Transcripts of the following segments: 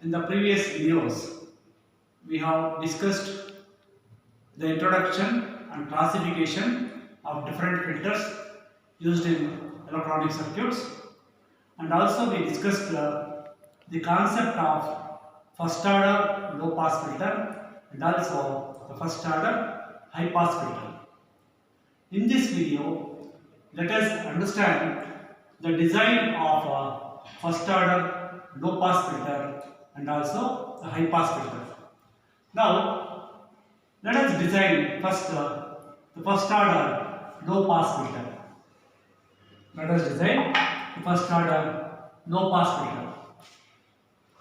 In the previous videos, we have discussed the introduction and classification of different filters used in electronic circuits, and also we discussed the concept of first order low pass filter and also the first order high pass filter. In this video, let us understand the design of a first order low pass filter and also the high pass filter. Now, let us design first the first order low pass filter. Let us design the first order low pass filter.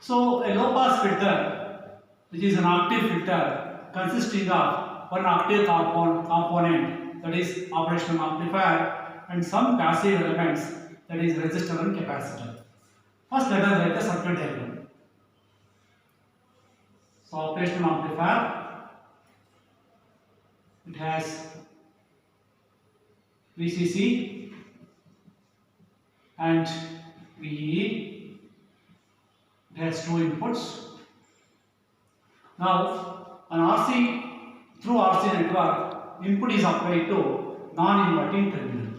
So, a low pass filter, which is an octave filter consisting of one octave component, that is operational amplifier, and some passive elements, that is resistor and capacitor. First, let us write the circuit diagram. So, operational amplifier, it has VCC and VEE. It has two inputs. Now, on RC, through RC network, input is applied to non-inverting terminal.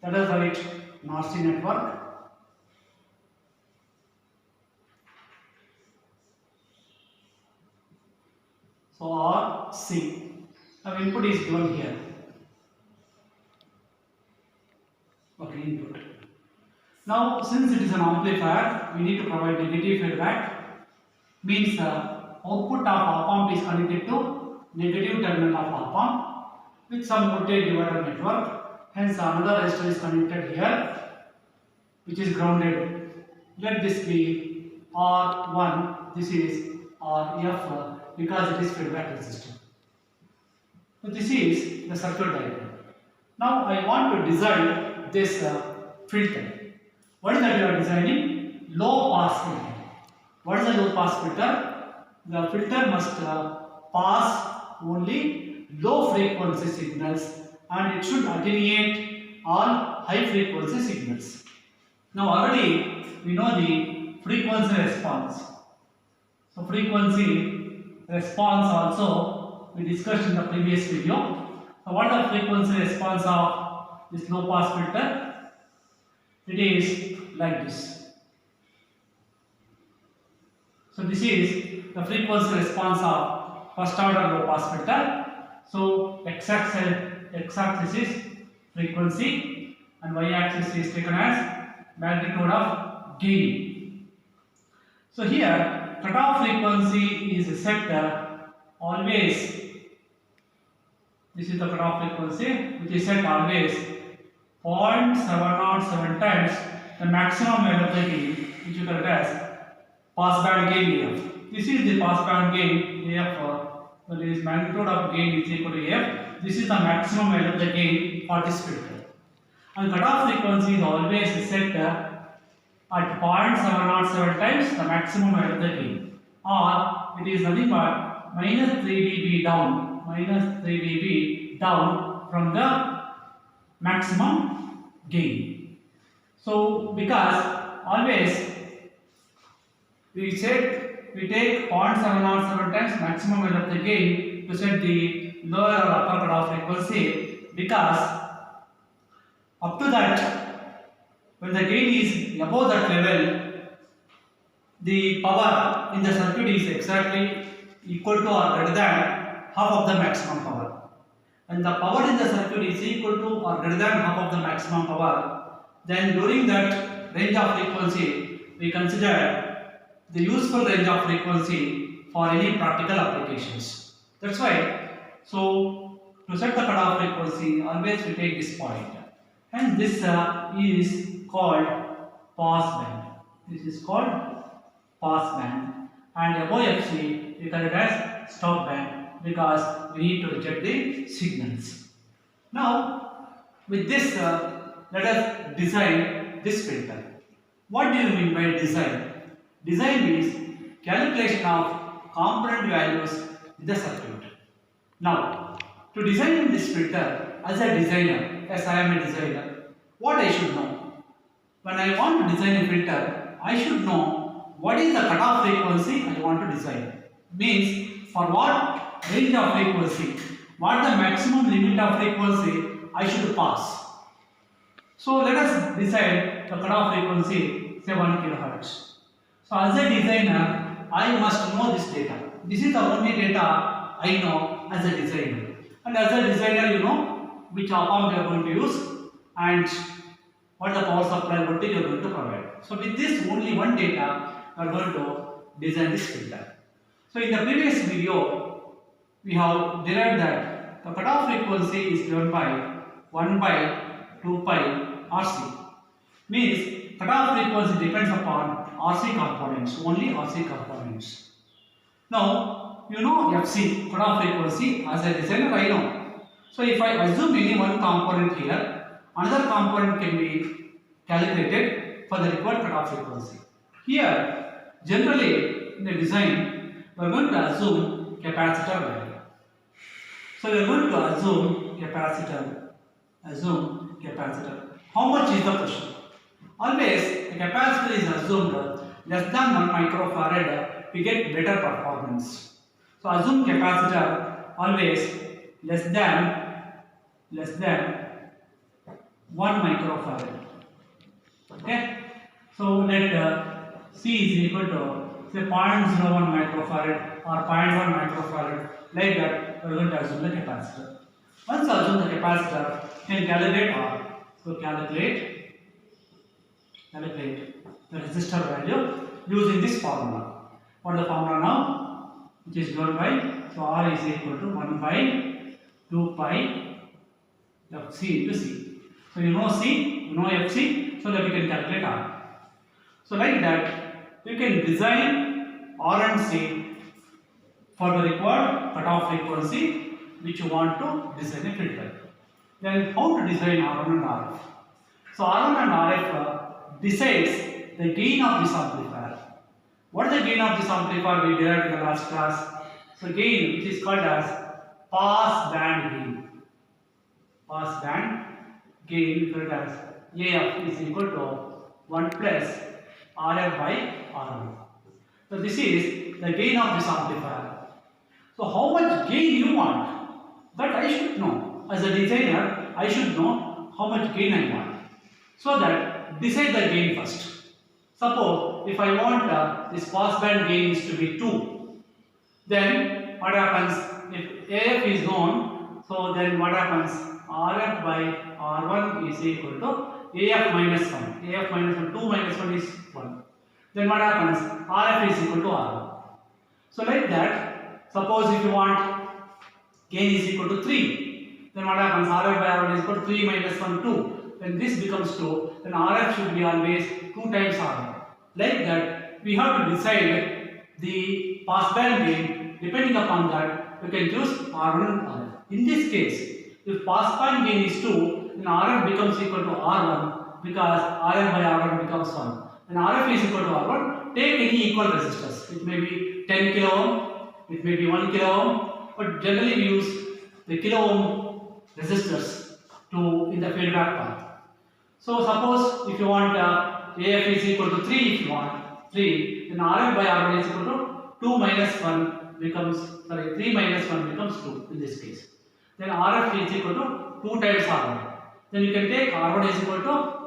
That is write in RC network. So RC, now input is given here. Okay, input. Now, since it is an amplifier, we need to provide negative feedback. Means output of op-amp is connected to negative terminal of op-amp with some voltage divider network. Hence, another resistor is connected here, which is grounded. Let this be R1. This is RF because it is feedback resistor. So this is the circuit diagram. Now I want to design this filter. What is that you are designing? Low pass filter. What is a low pass filter? The filter must pass only low frequency signals and it should attenuate all high frequency signals. Now already we know the frequency response. So frequency response also we discussed in the previous video. So what is the frequency response of this low pass filter? It is like this. So this is the frequency response of first order low pass filter. So x-axis is frequency and y-axis is taken as magnitude of gain. So here cutoff frequency is set always. This is the cutoff frequency which is set always 0.707 times the maximum available gain, which you can as pass band gain AF. This is the pass band gain AF. That is magnitude of gain is equal to AF. This is the maximum available gain for this filter. And cutoff frequency is always set at 0.707 times the maximum available gain, or it is nothing but minus 3 dB down from the maximum gain. So because always we take 0.707 times maximum available gain to set the lower or upper cutoff frequency, because up to that, when the gain is above that level, the power in the circuit is exactly equal to or greater than half of the maximum power. And the power in the circuit is equal to or greater than half of the maximum power, then during that range of frequency, we consider the useful range of frequency for any practical applications. That's why, so to set the cutoff frequency, always we take this point. And this is called pass band. This is called pass band. And above FC, we call it as stop band because we need to reject the signals. Now, with this, let us design this filter. What do you mean by design? Design means calculation of component values in the circuit. Now, to design this filter, as a designer, as I am a designer, what I should know? When I want to design a filter, I should know what is the cutoff frequency I want to design. Means for what range of frequency, what the maximum limit of frequency I should pass. So let us decide the cutoff frequency, say 1 kHz. So as a designer, I must know this data. This is the only data I know as a designer. And as a designer, you know which op-amp you are going to use and what the power supply voltage you are going to provide. So with this only one data, you are going to design this filter. So in the previous video, we have derived that the cutoff frequency is given by 1 by 2 pi RC. Means cutoff frequency depends upon RC components, only RC components. Now, you know FC, cutoff frequency, as a designer I know. So if I assume any one component here, another component can be calculated for the required cutoff frequency. Here, generally in the design, we are going to assume capacitor value. So we are going to assume capacitor. How much is the pressure? Always the capacitor is assumed less than 1 microfarad, we get better performance. So assume capacitor always less than 1 microfarad. Okay. So let C is equal to say 0.01 microfarad or 0.1 microfarad. Like that, we are going to assume the capacitor. Once assume the capacitor, you can calculate R. So calculate the resistor value using this formula. What is the formula now? Which is given by, so R is equal to 1 by 2 pi FC into C. So you know C, you know FC, so that you can calculate R. So like that, you can design R and C for the required cutoff frequency which you want to design a filter. Then how to design R1 and RF? So R1 and RF decides the gain of this amplifier. What is the gain of this amplifier we derived in the last class? So gain, which is called as pass band gain. Pass band gain called as AF is equal to 1 plus RF by R1. So this is the gain of this amplifier. So how much gain you want? That I should know. As a designer, I should know how much gain I want. So that decide the gain first. Suppose if I want this passband gain is to be 2, then what happens? If AF is known, so then what happens? RF by R1 is equal to AF minus 1. AF minus 1, 2 minus 1 is 1. Then what happens? RF is equal to R1. So like that, suppose if you want gain is equal to 3, then what happens? RF by R1 is equal to 3 minus 1, 2. When this becomes 2, then RF should be always 2 times R1. Like that, we have to decide the passband gain. Depending upon that, we can choose R1 and RF. In this case, if passband gain is 2, then RF becomes equal to R1 because RF by R1 becomes 1. When RF is equal to R1, take any equal resistors. It may be 10 kilo ohm, it may be 1 kilo ohm, but generally we use the kilo ohm resistors in the feedback path. So suppose if you want AF is equal to 3, if you want 3, then RF by R1 is equal to 2 minus 1 becomes, 3 minus 1 becomes 2 in this case. Then RF is equal to 2 times R1. Then you can take R1 is equal to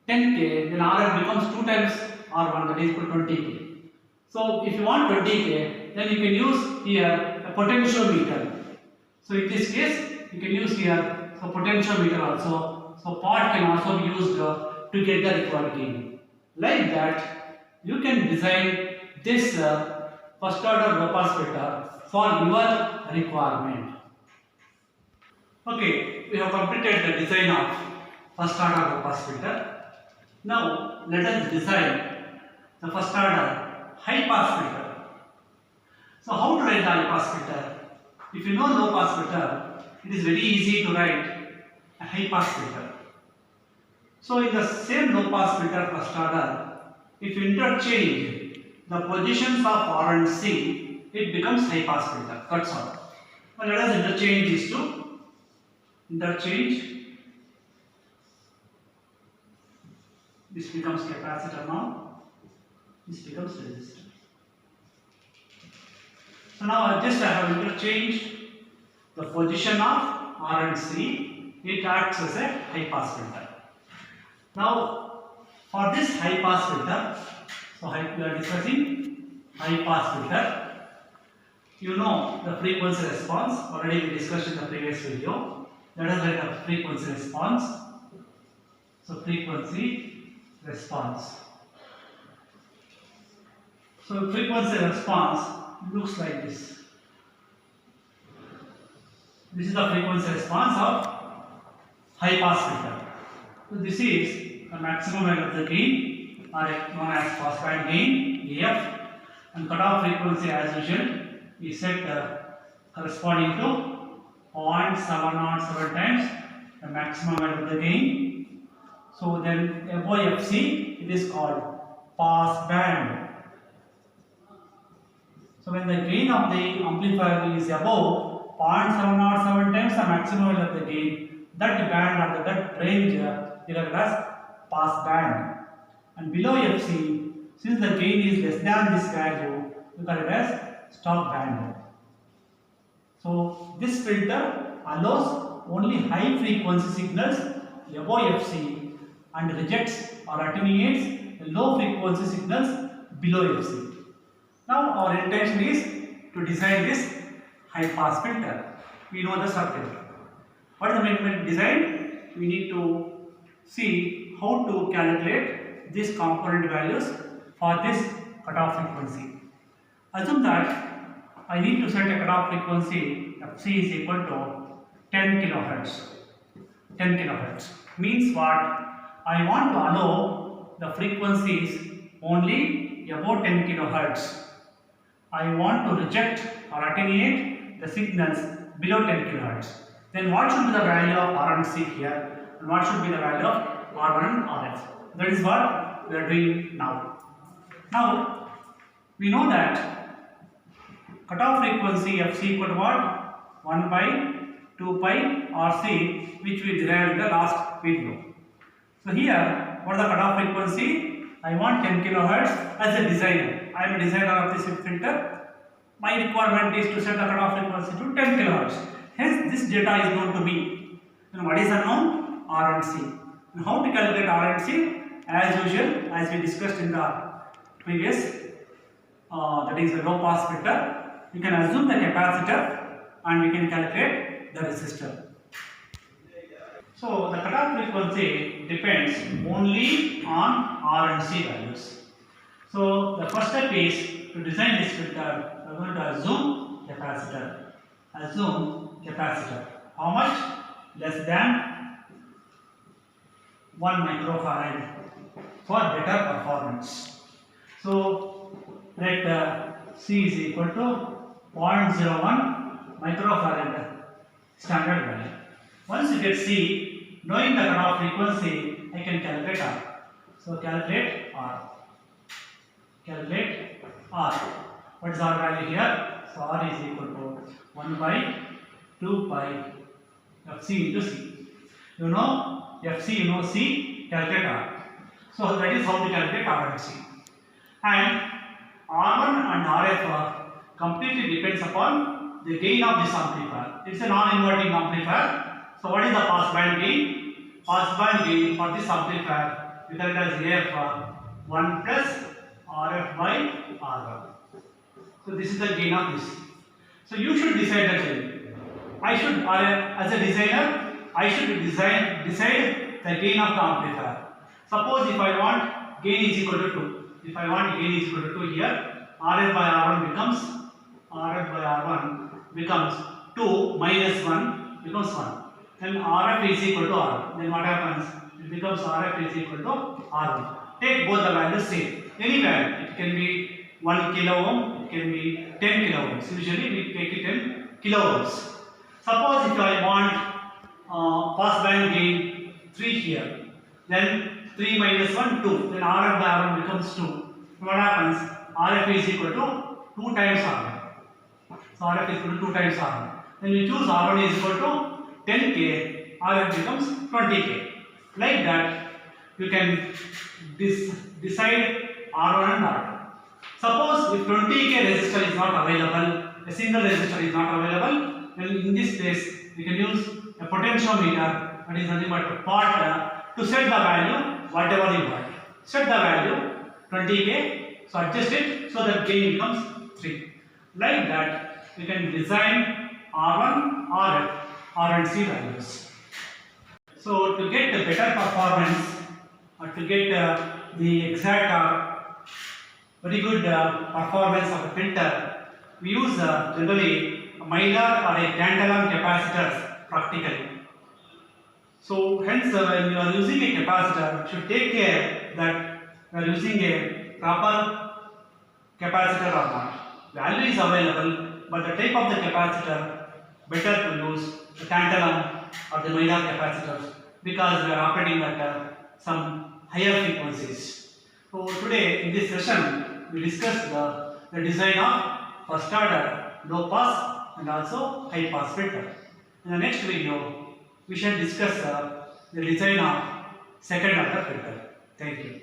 10K, then RF becomes 2 times R1, that is equal to 20K. So if you want 20K, then you can use here a potentiometer. So in this case, you can use here so potentiometer also. So part can also be used to get the required gain. Like that, you can design this first order low pass filter for your requirement. Okay, we have completed the design of first order low pass filter. Now let us design the first order high pass filter. So how to write the high pass filter? If you know low pass filter, it is very easy to write a high pass filter. So in the same low pass filter first order, if you interchange the positions of R and C, it becomes high pass filter. That's all. Now let us interchange these two. Interchange. This becomes capacitor now. this becomes resistor. So now just I have interchanged the position of R and C. It acts as a high pass filter. Now for this high pass filter, so we are discussing high pass filter. You know the frequency response, already we discussed in the previous video. Let us write the frequency response. So frequency response. So frequency response looks like this. This is the frequency response of high pass filter. So this is the maximum value of the gain, or known as pass band gain AF, and cutoff frequency as usual is set corresponding to 0.707 times the maximum value of the gain. So then above FC it is called pass band. So when the gain of the amplifier is above 0.707 times the maximum value of the gain, that band or that range is called as pass band. And below FC, since the gain is less than this value, we call it as stop band. So this filter allows only high frequency signals above FC and rejects or attenuates the low frequency signals below FC. Now our intention is to design this high pass filter. We know the circuit. What is the main design? We need to see how to calculate these component values for this cutoff frequency. Assume that I need to set a cutoff frequency FC is equal to 10 kilohertz. 10 kilohertz means what? I want to allow the frequencies only above 10 kilohertz. I want to reject or attenuate the signals below 10 kilohertz. Then what should be the value of R and C here, and what should be the value of R1 and RF? That is what we are doing now. Now we know that cutoff frequency FC equal to what? 1 by 2 pi RC, which we derived in the last video. So here, what is the cutoff frequency? I want 10 kilohertz as a designer. I am a designer of this filter. My requirement is to set the cutoff frequency to 10 kilohertz. Hence, this data is known to me. And what is unknown? R and C. And how to calculate R and C? As usual, as we discussed in the previous, that is the low pass filter. We can assume the capacitor and we can calculate the resistor. So the cutoff frequency depends only on R and C values. So the first step is to design this filter. We are going to assume capacitor. Assume capacitor. How much? Less than 1 microfarad for better performance. So let C is equal to 0.01 microfarad standard value. Once you get C, knowing the cutoff frequency, I can calculate R. So calculate R. Calculate R. What is R value here? So R is equal to 1 by 2 pi FC into C. You know FC, you know C, calculate R. So that is how we calculate R and C. And R1 and RF completely depends upon the gain of this amplifier. It's a non-inverting amplifier. So what is the pass band gain? Pass band gain for this amplifier, we call it as AF 1 plus RF by R1. So this is the gain of this. So you should decide the gain. I should, as a designer, I should decide the gain of the amplifier. Suppose if I want gain is equal to 2. If I want gain is equal to 2 here, RF by R1 becomes 2 minus 1 becomes 1. Then RF is equal to R1. Then what happens? It becomes RF is equal to R1. Take both the values same. Any value. It can be 1 kilo ohm, it can be 10 kilo ohms. Usually we take it in kilo ohms. Suppose if I want pass band gain 3 here, then 3 minus 1, 2. Then RF by R1 becomes 2. What happens? RF is equal to 2 times R1. So RF is equal to 2 times R1. Then we choose R1 is equal to 10K, RF becomes 20K. Like that, you can decide R1 and R2. Suppose if 20k resistor is not available, a single resistor is not available, then in this case we can use a potentiometer, that is nothing but a pot, to set the value whatever you want. Set the value 20k, so adjust it so that gain becomes 3. Like that we can design R1, RF, R and C values. So to get a better performance or to get the exact very good performance of a filter, we use generally a Mylar or a tantalum capacitors practically. So hence when you are using a capacitor, you should take care that you are using a proper capacitor or not. Value is available, but the type of the capacitor, better to use the tantalum or the Mylar capacitors because we are operating at some higher frequencies. So today in this session we discussed the design of first order low pass and also high pass filter. In the next video we shall discuss the design of second order filter. Thank you.